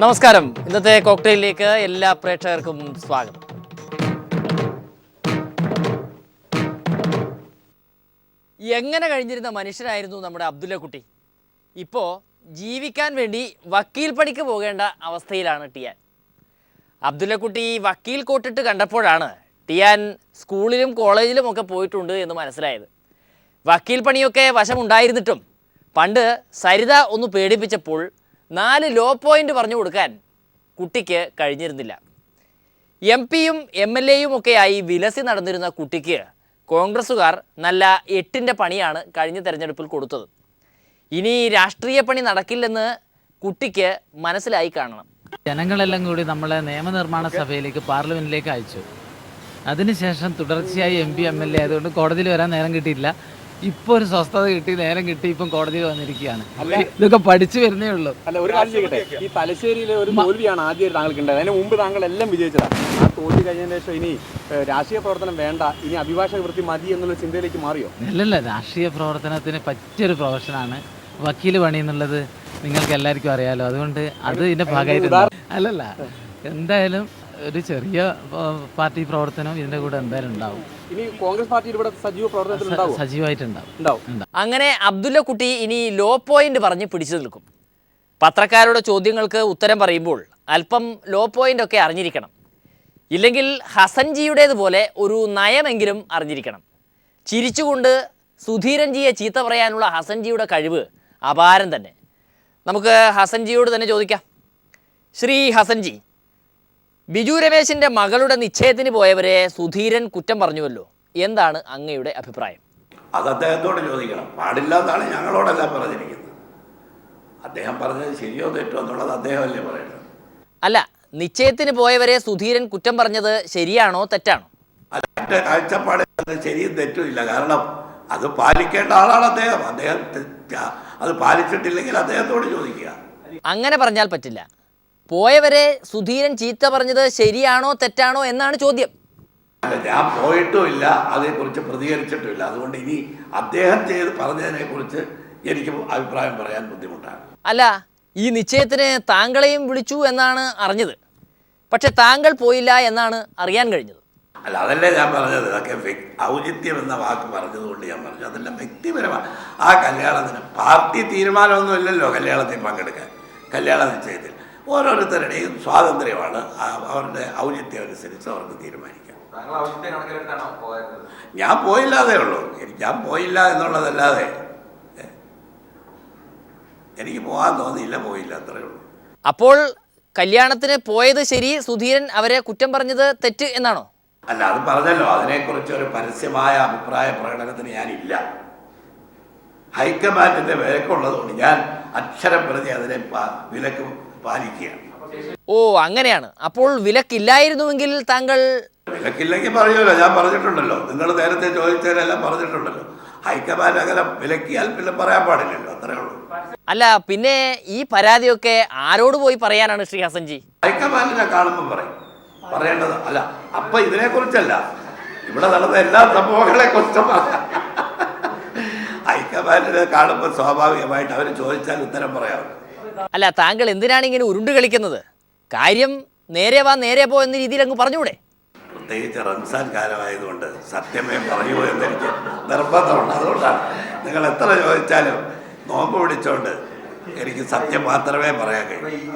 നമസ്കാരം. ഇന്നത്തെ കോക്ടെയിലിലേക്ക് എല്ലാ പ്രേക്ഷകർക്കും സ്വാഗതം. എങ്ങനെ കഴിഞ്ഞിരുന്ന മനുഷ്യനായിരുന്നു നമ്മുടെ അബ്ദുല്ല കുട്ടി. ഇപ്പോൾ ജീവിക്കാൻ വേണ്ടി വക്കീൽ പണിക്ക് പോകേണ്ട അവസ്ഥയിലാണ് ടിയാൻ. അബ്ദുല്ല കുട്ടി വക്കീൽ കോട്ടിട്ട് കണ്ടപ്പോഴാണ് ടിയാൻ സ്കൂളിലും കോളേജിലും ഒക്കെ പോയിട്ടുണ്ട് എന്ന് മനസ്സിലായത്. വക്കീൽ പണിയൊക്കെ വശമുണ്ടായിരുന്നിട്ടും പണ്ട് സരിത ഒന്ന് പേടിപ്പിച്ചപ്പോൾ 4 ലോ പോയിൻ്റ് പറഞ്ഞു കൊടുക്കാൻ കുട്ടിക്ക് കഴിഞ്ഞിരുന്നില്ല. എം പിയും MLA ഒക്കെയായി വിലസി നടന്നിരുന്ന കുട്ടിക്ക് കോൺഗ്രസ്സുകാർ നല്ല 8ൻ്റെ പണിയാണ് കഴിഞ്ഞ തെരഞ്ഞെടുപ്പിൽ കൊടുത്തത്. ഇനി രാഷ്ട്രീയ പണി നടക്കില്ലെന്ന് കുട്ടിക്ക് മനസ്സിലായി കാണണം. ജനങ്ങളെല്ലാം കൂടി നമ്മളെ നിയമനിർമ്മാണ സഭയിലേക്ക് പാർലമെൻറ്റിലേക്ക് അയച്ചു. അതിനുശേഷം തുടർച്ചയായി MP MLA ആയതുകൊണ്ട് കോടതിയിൽ വരാൻ നേരം കിട്ടിയില്ല. ഇപ്പോൾ ഒരു സ്വസ്ഥത കിട്ടി, നേരം കിട്ടി, ഇപ്പം കോടതിയിൽ വന്നിരിക്കുകയാണ്. ഇതൊക്കെ പഠിച്ചു വരുന്നേ ഉള്ളൂ. അല്ല, ഒരു കാര്യം ചെയ്യട്ടെ, ഈ തലശ്ശേരിയിലെ ഒരു തോൽവിയാണ് ആദ്യമായിട്ട് താങ്കൾക്ക് ഉണ്ടായത്. അതിന് മുമ്പ് താങ്കൾ എല്ലാം വിജയിച്ചതാണ്. ആ തോൽവി കഴിഞ്ഞതിന് ശേഷം ഇനി രാഷ്ട്രീയ പ്രവർത്തനം വേണ്ട, ഇനി അഭിഭാഷക വൃത്തി മതി എന്നുള്ള ചിന്തയിലേക്ക് മാറിയോ? അല്ലല്ല, രാഷ്ട്രീയ പ്രവർത്തനത്തിന് പറ്റിയൊരു പ്രൊഫഷനാണ് വക്കീൽ പണി എന്നുള്ളത് നിങ്ങൾക്ക് എല്ലാവർക്കും അറിയാലോ. അതുകൊണ്ട് അത് ഇതിൻ്റെ ഭാഗമായിട്ട് അല്ലല്ല, എന്തായാലും ഒരു ചെറിയ പാർട്ടി പ്രവർത്തനം ഇതിൻ്റെ കൂടെ എന്തായാലും ഉണ്ടാവും. ഇനി കോൺഗ്രസ് പാർട്ടി ഇവിടെ സജീവ പ്രവർത്തനത്തിലുണ്ടാവും, സജീവമായിട്ടുണ്ടാവും. അങ്ങനെ അബ്ദുല്ല കുട്ടി ഇനി ലോ പോയിന്റ് പറഞ്ഞ് പിടിച്ചു നിൽക്കും. പത്രക്കാരുടെ ചോദ്യങ്ങൾക്ക് ഉത്തരം പറയുമ്പോൾ അല്പം ലോ പോയിന്റ് ഒക്കെ അറിഞ്ഞിരിക്കണം. ഇല്ലെങ്കിൽ ഹസൻജിയുടേതുപോലെ ഒരു നയമെങ്കിലും അറിഞ്ഞിരിക്കണം. ചിരിച്ചുകൊണ്ട് സുധീരൻജിയെ ചീത്ത പറയാനുള്ള ഹസൻജിയുടെ കഴിവ് അപാരം തന്നെ. നമുക്ക് ഹസൻജിയോട് തന്നെ ചോദിക്കാം. ശ്രീ ഹസൻജി, ബിജു രമേശിൻ്റെ മകളുടെ നിശ്ചയത്തിന് പോയവരെ സുധീരൻ കുറ്റം പറഞ്ഞുവല്ലോ, എന്താണ് അങ്ങയുടെ അഭിപ്രായം? അത് അദ്ദേഹത്തോട് ചോദിക്കണം. പാടില്ല എന്നാണ് ഞങ്ങളോടെല്ലാം പറഞ്ഞിരിക്കുന്നത്. അദ്ദേഹം പറഞ്ഞത് ശരിയോ തെറ്റോ എന്നുള്ളത് അദ്ദേഹമല്ലേ പറയുന്നത്. അല്ല, നിശ്ചയത്തിന് പോയവരെ സുധീരൻ കുറ്റം പറഞ്ഞത് ശരിയാണോ തെറ്റാണോ? അല്ല, എൻ്റെ കാഴ്ചപ്പാട് ശരിയും തെറ്റും ഇല്ല. കാരണം അത് പാലിക്കേണ്ട ആളാണ് അദ്ദേഹം. അദ്ദേഹം അത് പാലിച്ചിട്ടില്ലെങ്കിൽ അദ്ദേഹത്തോട് ചോദിക്കുക. അങ്ങനെ പറഞ്ഞാൽ പറ്റില്ല. പോയവരെ സുധീരൻ ചീത്ത പറഞ്ഞത് ശരിയാണോ തെറ്റാണോ എന്നാണ് ചോദ്യം. അല്ല, ഞാൻ പോയിട്ടും ഇല്ല, അതേക്കുറിച്ച് പ്രതികരിച്ചിട്ടുമില്ല. അതുകൊണ്ട് ഇനി അദ്ദേഹം പറഞ്ഞതിനെക്കുറിച്ച് എനിക്ക് അഭിപ്രായം പറയാൻ ബുദ്ധിമുട്ടാണ്. അല്ല, ഈ നിശ്ചയത്തിന് താങ്കളെയും വിളിച്ചു എന്നാണ് അറിഞ്ഞത്. പക്ഷെ താങ്കൾ പോയില്ല എന്നാണ് അറിയാൻ കഴിഞ്ഞത്. അല്ല, അതല്ലേ ഞാൻ പറഞ്ഞത്. ഇതൊക്കെ ഔചിത്യം എന്ന വാക്ക് പറഞ്ഞതുകൊണ്ട് ഞാൻ പറഞ്ഞു. അതെല്ലാം വ്യക്തിപരമാണ്. ആ കല്യാണത്തിന് പാർട്ടി തീരുമാനമൊന്നും ഇല്ലല്ലോ കല്യാണത്തിൽ പങ്കെടുക്കാൻ. കല്യാണ നിശ്ചയത്തിൽ ഓരോരുത്തരുടെയും സ്വാതന്ത്ര്യമാണ്. അവരുടെ ഔചിത്യം അനുസരിച്ച് അവർക്ക് തീരുമാനിക്കാം. ഞാൻ പോയില്ലാതേ ഉള്ളൂ. ഞാൻ പോയില്ല എന്നുള്ളതല്ലാതെ എനിക്ക് പോകാൻ തോന്നിയില്ല, പോയില്ല, അത്രയേ ഉള്ളൂ. അപ്പോൾ കല്യാണത്തിന് പോയത് ശരി, സുധീരൻ അവരെ കുറ്റം പറഞ്ഞത് തെറ്റ് എന്നാണോ? അല്ല, അത് പറഞ്ഞല്ലോ. അതിനെക്കുറിച്ച് ഒരു പരസ്യമായ അഭിപ്രായ പ്രകടനത്തിന് ഞാനില്ല. ഹൈക്കമാൻഡിന്റെ വിലക്കുള്ളതുകൊണ്ട് ഞാൻ അക്ഷരം പ്രതി അതിനെ വിലക്ക് പാലിക്കുകയാണ്. ഓ, അങ്ങനെയാണ്. അപ്പോൾ വിലക്കില്ലായിരുന്നുവെങ്കിൽ താങ്കൾ? വിലക്കില്ലെങ്കിൽ പറയുമല്ലോ, ഞാൻ പറഞ്ഞിട്ടുണ്ടല്ലോ. നിങ്ങൾ നേരത്തെ ചോദിച്ചതിനെല്ലാം പറഞ്ഞിട്ടുണ്ടല്ലോ. ഹൈക്കമാൻഡ് അങ്ങനെ വിലക്കിയാൽ പിന്നെ പറയാൻ പാടില്ലല്ലോ, അത്രേ ഉള്ളൂ. അല്ല, പിന്നെ ഈ പരാതിയൊക്കെ ആരോട് പോയി പറയാനാണ് ശ്രീ ഹസൻജി? ഹൈക്കമാൻഡിനെ കാണുമ്പോൾ പറയേണ്ടത്. അല്ല, അപ്പൊ ഇതിനെക്കുറിച്ചല്ല, ഇവിടെ നടന്ന എല്ലാ സംഭവങ്ങളെ കുറിച്ചും ഹൈക്കമാൻഡിനെ കാണുമ്പോൾ സ്വാഭാവികമായിട്ട് അവർ ചോദിച്ചാൽ ഉത്തരം പറയാറുണ്ട്. അല്ല, താങ്കൾ എന്തിനാണ് ഇങ്ങനെ ഉരുണ്ട് കളിക്കുന്നത്? കാര്യം നേരെ വാ നേരെ പോ എന്ന രീതിയിൽ അങ്ങ് പറഞ്ഞുകൂടെ? പ്രത്യേകിച്ച് റംസാൻ കാലമായതുകൊണ്ട് സത്യമേ പറയൂ എന്നെനിക്ക് നിർബന്ധമുണ്ട്. അതുകൊണ്ടാണ് നിങ്ങൾ എത്ര ചോദിച്ചാലും നോമ്പ് പിടിച്ചോണ്ട് എനിക്ക് സത്യം മാത്രമേ പറയാൻ കഴിയൂ.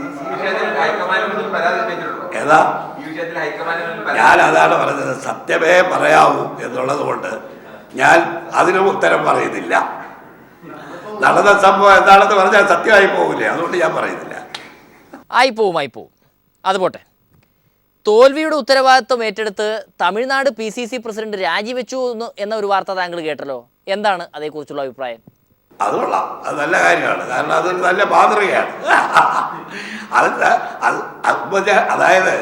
ഏതാ? ഞാൻ അതാണ് പറഞ്ഞത്, സത്യമേ പറയാവൂ എന്നുള്ളത് കൊണ്ട് ഞാൻ അതിനും ഉത്തരം പറയുന്നില്ല. നടന്ന സംഭവം എന്താണെന്ന് പറഞ്ഞാൽ സത്യമായി പോകില്ലേ, അതുകൊണ്ട് ഞാൻ പറയുന്നില്ല. ആയിപ്പോവും. അത് പോട്ടെ. തോൽവിയുടെ ഉത്തരവാദിത്വം ഏറ്റെടുത്ത് തമിഴ്നാട് PCC പ്രസിഡന്റ് രാജിവെച്ചു എന്ന ഒരു വാർത്ത താങ്കൾ കേട്ടല്ലോ, എന്താണ് അതേക്കുറിച്ചുള്ള അഭിപ്രായം? അത് കൊള്ളാം, അത് നല്ല കാര്യമാണ്. കാരണം അതൊരു നല്ല മാതൃകയാണ്. അതായത്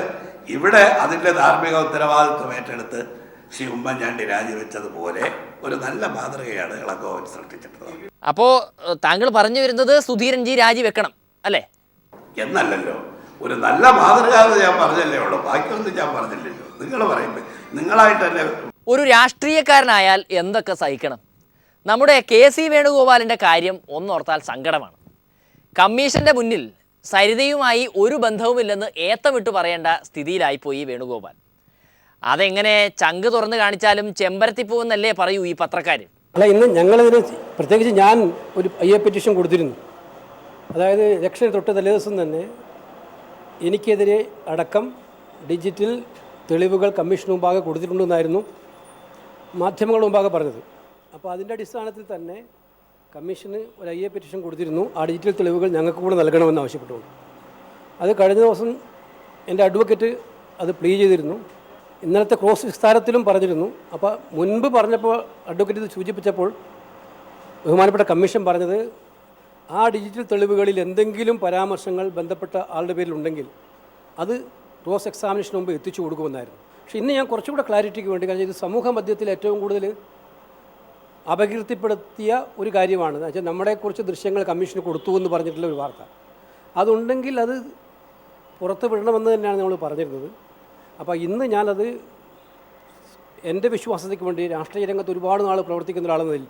ഇവിടെ അതിൻ്റെ ധാർമ്മിക ഉത്തരവാദിത്വം ഏറ്റെടുത്ത് ശ്രീ ഉമ്മൻചാണ്ടി രാജിവെച്ചതുപോലെ ഒരു നല്ല മാതൃകയാണ് ഇളങ്കോവൻ സൃഷ്ടിച്ചിട്ടുള്ളത്. അപ്പോൾ താങ്കൾ പറഞ്ഞു വരുന്നത് സുധീരൻജി രാജിവെക്കണം അല്ലേ? എന്നല്ലല്ലോ, ഒരു നല്ല മാതൃക ഞാൻ പറഞ്ഞല്ലേ ഉള്ളൂ, ബാക്കിയൊന്നും ഞാൻ പറഞ്ഞില്ലല്ലോ. നിങ്ങൾ പറയുമ്പോൾ നിങ്ങളായിട്ടല്ലേ. ഒരു രാഷ്ട്രീയക്കാരനായാൽ എന്തൊക്കെ സഹിക്കണം. നമ്മുടെ KC വേണുഗോപാലിൻ്റെ കാര്യം ഒന്നോർത്താൽ സങ്കടമാണ്. കമ്മീഷൻ്റെ മുന്നിൽ സരിതയുമായി ഒരു ബന്ധവുമില്ലെന്ന് ഏത്തമിട്ട് പറയേണ്ട സ്ഥിതിയിലായിപ്പോയി വേണുഗോപാൽ. അതെങ്ങനെ ചങ്ക് തുറന്ന് കാണിച്ചാലും ചെമ്പരത്തിപ്പൂവെന്നല്ലേ പറയൂ ഈ പത്രക്കാർ. അല്ല, ഇന്ന് ഞങ്ങളിതിന് പ്രത്യേകിച്ച് ഞാൻ ഒരു പെറ്റീഷൻ കൊടുത്തിരുന്നു. അതായത് ഇലക്ഷൻ തൊട്ട് തലേദിവസം തന്നെ എനിക്കെതിരെ അടക്കം ഡിജിറ്റൽ തെളിവുകൾ കമ്മീഷന് മുമ്പാകെ കൊടുത്തിട്ടുണ്ടെന്നായിരുന്നു മാധ്യമങ്ങളുടെ മുമ്പാകെ പറഞ്ഞത്. അപ്പോൾ അതിൻ്റെ അടിസ്ഥാനത്തിൽ തന്നെ കമ്മീഷന് ഒരു പെറ്റീഷൻ കൊടുത്തിരുന്നു. ആ ഡിജിറ്റൽ തെളിവുകൾ ഞങ്ങൾക്ക് കൂടെ നൽകണമെന്ന് ആവശ്യപ്പെട്ടുകൊണ്ട്. അത് കഴിഞ്ഞ ദിവസം എൻ്റെ അഡ്വക്കേറ്റ് അത് പ്ലീ ചെയ്തിരുന്നു. ഇന്നലത്തെ ക്രോസ് വിസ്താരത്തിലും പറഞ്ഞിരുന്നു. അപ്പോൾ മുൻപ് പറഞ്ഞപ്പോൾ അഡ്വക്കേറ്റ് ഇത് സൂചിപ്പിച്ചപ്പോൾ ബഹുമാനപ്പെട്ട കമ്മീഷൻ പറഞ്ഞത് ആ ഡിജിറ്റൽ തെളിവുകളിൽ എന്തെങ്കിലും പരാമർശങ്ങൾ ബന്ധപ്പെട്ട ആളുടെ പേരിലുണ്ടെങ്കിൽ അത് ക്രോസ് എക്സാമിനേഷന് മുമ്പ് എത്തിച്ചു കൊടുക്കുമെന്നായിരുന്നു. പക്ഷേ ഇന്ന് ഞാൻ കുറച്ചുകൂടെ ക്ലാരിറ്റിക്ക് വേണ്ടി, കാരണം ഇത് സമൂഹ മധ്യത്തിൽ ഏറ്റവും കൂടുതൽ അപകീർത്തിപ്പെടുത്തിയ ഒരു കാര്യമാണ്. എന്ന് വെച്ചാൽ നമ്മളെക്കുറിച്ച് ദൃശ്യങ്ങൾ കമ്മീഷന് കൊടുത്തു എന്ന് പറഞ്ഞിട്ടുള്ള ഒരു വാർത്ത അതുണ്ടെങ്കിൽ അത് പുറത്ത് വിടണമെന്ന് തന്നെയാണ് നമ്മൾ പറഞ്ഞിരുന്നത്. അപ്പോൾ ഇന്ന് ഞാനത് എൻ്റെ വിശ്വാസതയ്ക്ക് വേണ്ടി, രാഷ്ട്രീയ രംഗത്ത് ഒരുപാട് നാൾ പ്രവർത്തിക്കുന്ന ഒരാളെന്നതിൽ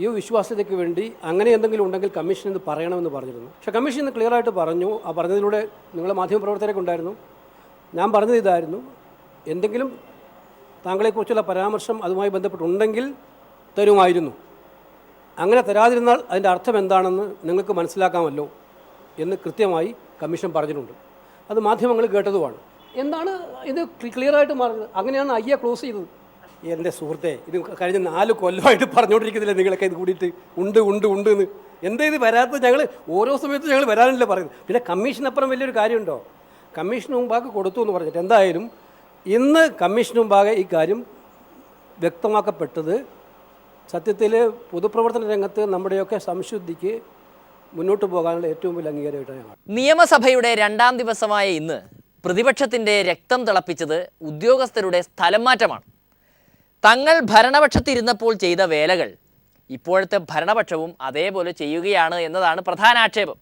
ഈ വിശ്വാസ്യതയ്ക്ക് വേണ്ടി അങ്ങനെ എന്തെങ്കിലും ഉണ്ടെങ്കിൽ കമ്മീഷൻ ഇത് പറയണമെന്ന് പറഞ്ഞിരുന്നു. പക്ഷേ കമ്മീഷൻ ഇന്ന് ക്ലിയറായിട്ട് പറഞ്ഞു. ആ പറഞ്ഞതിലൂടെ നിങ്ങളെ മാധ്യമപ്രവർത്തകരൊക്കെ ഉണ്ടായിരുന്നു. ഞാൻ പറഞ്ഞത് ഇതായിരുന്നു, എന്തെങ്കിലും താങ്കളെക്കുറിച്ചുള്ള പരാമർശം അതുമായി ബന്ധപ്പെട്ടുണ്ടെങ്കിൽ തരുമായിരുന്നു. അങ്ങനെ തരാതിരുന്നാൽ അതിൻ്റെ അർത്ഥം എന്താണെന്ന് നിങ്ങൾക്ക് മനസ്സിലാക്കാമല്ലോ എന്ന് കൃത്യമായി കമ്മീഷൻ പറഞ്ഞിട്ടുണ്ട്. അത് മാധ്യമങ്ങൾ കേട്ടതുമാണ്. എന്താണ് ഇത് ക്ലിയറായിട്ട് പറഞ്ഞത്? അങ്ങനെയാണ് അയ്യ ക്ലോസ് ചെയ്തത്. എൻ്റെ സുഹൃത്തെ, ഇത് കഴിഞ്ഞ 4 കൊല്ലമായിട്ട് പറഞ്ഞുകൊണ്ടിരിക്കുന്നില്ല നിങ്ങളൊക്കെ ഇത് കൂടിയിട്ട് ഉണ്ട് ഉണ്ട് ഉണ്ട് എന്ന്. എന്താ ഇത് വരാത്തത്? ഞങ്ങൾ ഓരോ സമയത്തും ഞങ്ങൾ വരാനല്ലേ പറയുന്നത്. പിന്നെ കമ്മീഷനപ്പുറം വലിയൊരു കാര്യമുണ്ടോ? കമ്മീഷന് മുമ്പാകെ കൊടുത്തു എന്ന് പറഞ്ഞിട്ട് എന്തായാലും ഇന്ന് കമ്മീഷന് മുമ്പാകെ ഈ കാര്യം വ്യക്തമാക്കപ്പെട്ടത് സത്യത്തിൽ പൊതുപ്രവർത്തന രംഗത്ത് നമ്മുടെയൊക്കെ സംശുദ്ധിക്ക് മുന്നോട്ട് പോകാനുള്ള ഏറ്റവും വലിയ അംഗീകാരമായിട്ടാണ്. നിയമസഭയുടെ 2ാം ദിവസമായ ഇന്ന് പ്രതിപക്ഷത്തിൻ്റെ രക്തം തിളപ്പിച്ചത് ഉദ്യോഗസ്ഥരുടെ സ്ഥലം മാറ്റമാണ്. തങ്ങൾ ഭരണപക്ഷത്തിരുന്നപ്പോൾ ചെയ്ത വേലകൾ ഇപ്പോഴത്തെ ഭരണപക്ഷവും അതേപോലെ ചെയ്യുകയാണ് എന്നതാണ് പ്രധാന ആക്ഷേപം.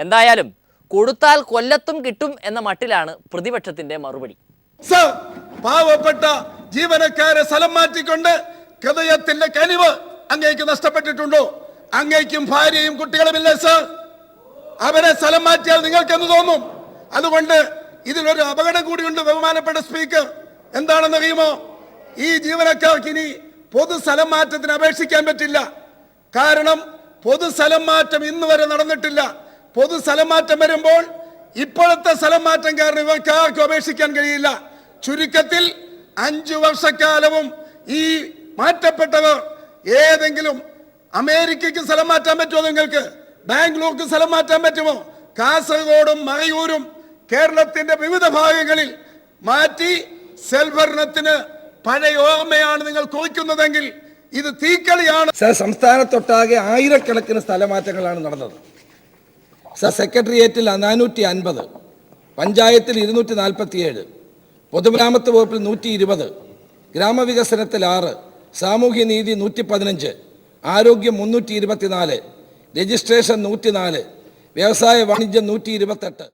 എന്തായാലും കൊടുത്താൽ കൊല്ലത്തും കിട്ടും എന്ന മട്ടിലാണ് പ്രതിപക്ഷത്തിൻ്റെ മറുപടി. സർ, പാവപ്പെട്ട ജീവനക്കാരെ സ്ഥലം മാറ്റിക്കൊണ്ട് ഹൃദയത്തിന്റെ കനിവ് അങ്ങേക്ക് നഷ്ടപ്പെട്ടിട്ടുണ്ടോ? അങ്ങേക്കും ഭാര്യയും കുട്ടികളുമില്ലേ സർ? അവരെ സ്ഥലം മാറ്റിയാൽ നിങ്ങൾക്ക് എന്ത് തോന്നും? അതുകൊണ്ട് ഇതിലൊരു അപകടം കൂടിയുണ്ട് ബഹുമാനപ്പെട്ട സ്പീക്കർ. എന്താണെന്ന് അറിയുമോ? ഈ ജീവനക്കാർക്ക് ഇനി പൊതു സ്ഥലം മാറ്റത്തിന് അപേക്ഷിക്കാൻ പറ്റില്ല. കാരണം പൊതു സ്ഥലം മാറ്റം ഇന്ന് വരെ നടന്നിട്ടില്ല. പൊതു സ്ഥലം മാറ്റം വരുമ്പോൾ ഇപ്പോഴത്തെ സ്ഥലം മാറ്റം കാരണം ഇവർക്ക് ആർക്കും അപേക്ഷിക്കാൻ കഴിയില്ല. ചുരുക്കത്തിൽ 5 വർഷക്കാലവും ഈ മാറ്റപ്പെട്ടവർ ഏതെങ്കിലും അമേരിക്കയ്ക്ക് സ്ഥലം മാറ്റാൻ പറ്റുമോ? നിങ്ങൾക്ക് ബാംഗ്ലൂർക്ക് സ്ഥലം മാറ്റാൻ പറ്റുമോ? കാസർഗോഡും മറയൂരും കേരളത്തിന്റെ വിവിധ ഭാഗങ്ങളിൽ മാറ്റി സെൽഭരണത്തിന് പഴയ ഓർമ്മയാണ് നിങ്ങൾ കുറിക്കുന്നതെങ്കിൽ ഇത് തീക്കളിയാണ്. സംസ്ഥാനത്തൊട്ടാകെ ആയിരക്കണക്കിന് സ്ഥലമാറ്റങ്ങളാണ് നടന്നത്. സെക്രട്ടേറിയറ്റിൽ 450, പഞ്ചായത്തിൽ 247, പൊതുമരാമത്ത് വകുപ്പിൽ 120, ഗ്രാമവികസനത്തിൽ 6, സാമൂഹ്യനീതി 115, ആരോഗ്യം 324, രജിസ്ട്രേഷൻ 104, വ്യവസായ വാണിജ്യം 128.